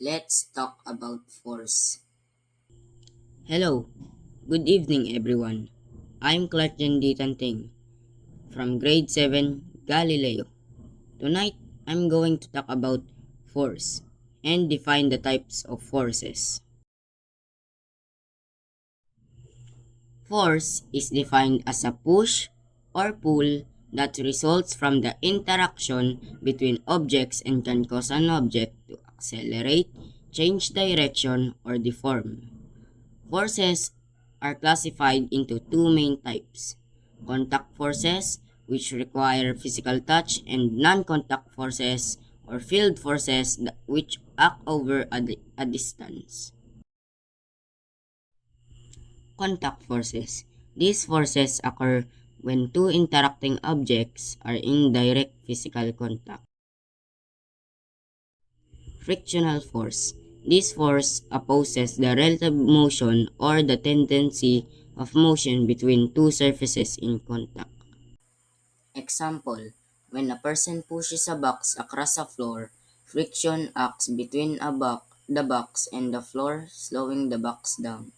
Let's talk about force. Hello, good evening everyone. I'm Clark Tanting from grade 7 Galileo. Tonight, I'm going to talk about force and define the types of forces. Force is defined as a push or pull that results from the interaction between objects and can cause an object to accelerate, change direction, or deform. Forces are classified into two main types: contact forces, which require physical touch, and non-contact forces or field forces which act over a distance. Contact forces. These forces occur when two interacting objects are in direct physical contact. Frictional force. This force opposes the relative motion or the tendency of motion between two surfaces in contact. Example, when a person pushes a box across a floor, friction acts between the box and the floor, slowing the box down.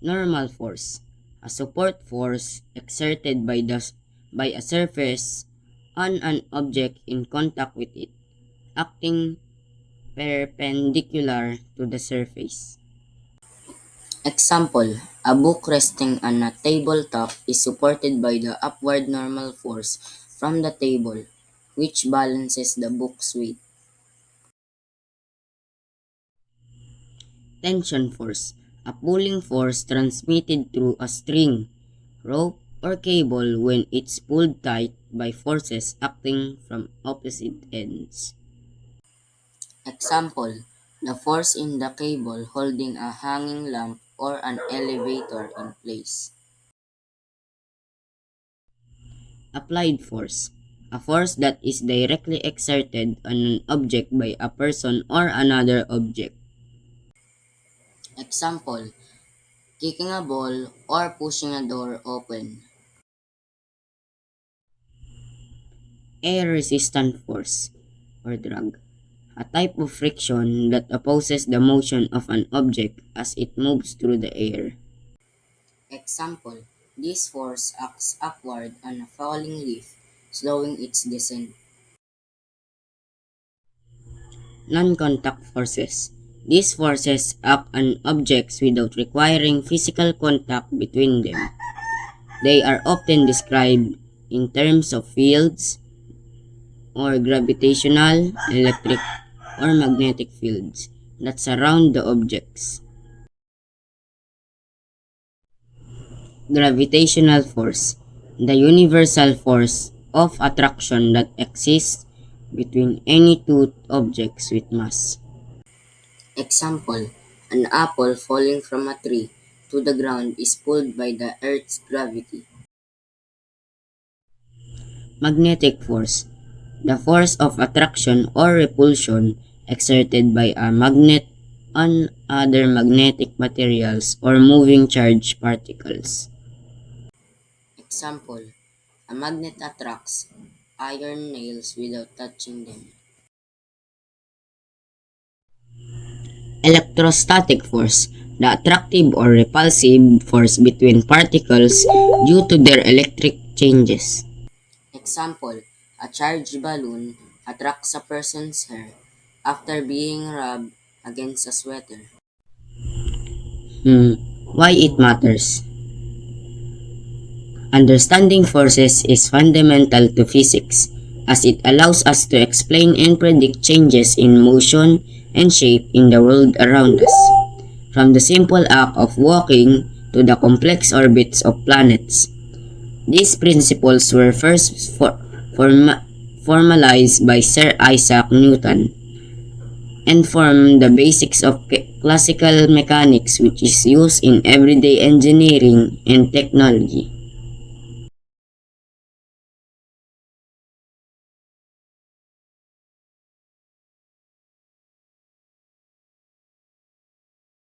Normal force. A support force exerted by a surface on an object in contact with it, acting perpendicular to the surface. Example, a book resting on a tabletop is supported by the upward normal force from the table, which balances the book's weight. Tension force, a pulling force transmitted through a string, rope, or cable when it's pulled tight by forces acting from opposite ends. Example, the force in the cable holding a hanging lamp or an elevator in place. Applied force, a force that is directly exerted on an object by a person or another object. Example, kicking a ball or pushing a door open. Air-resistant force or drag, a type of friction that opposes the motion of an object as it moves through the air. Example, this force acts upward on a falling leaf, slowing its descent. Non-contact forces. These forces act on objects without requiring physical contact between them. They are often described in terms of fields or gravitational, electric, or magnetic fields that surround the objects. Gravitational force, the universal force of attraction that exists between any two objects with mass. Example, an apple falling from a tree to the ground is pulled by the Earth's gravity. Magnetic force, the force of attraction or repulsion exerted by a magnet on other magnetic materials or moving charged particles. Example, a magnet attracts iron nails without touching them. Electrostatic force, the attractive or repulsive force between particles due to their electric changes. Example, a charged balloon attracts a person's hair after being rubbed against a sweater. Why it matters? Understanding forces is fundamental to physics as it allows us to explain and predict changes in motion and shape in the world around us. From the simple act of walking to the complex orbits of planets. These principles were first formalized by Sir Isaac Newton and form the basics of classical mechanics, which is used in everyday engineering and technology.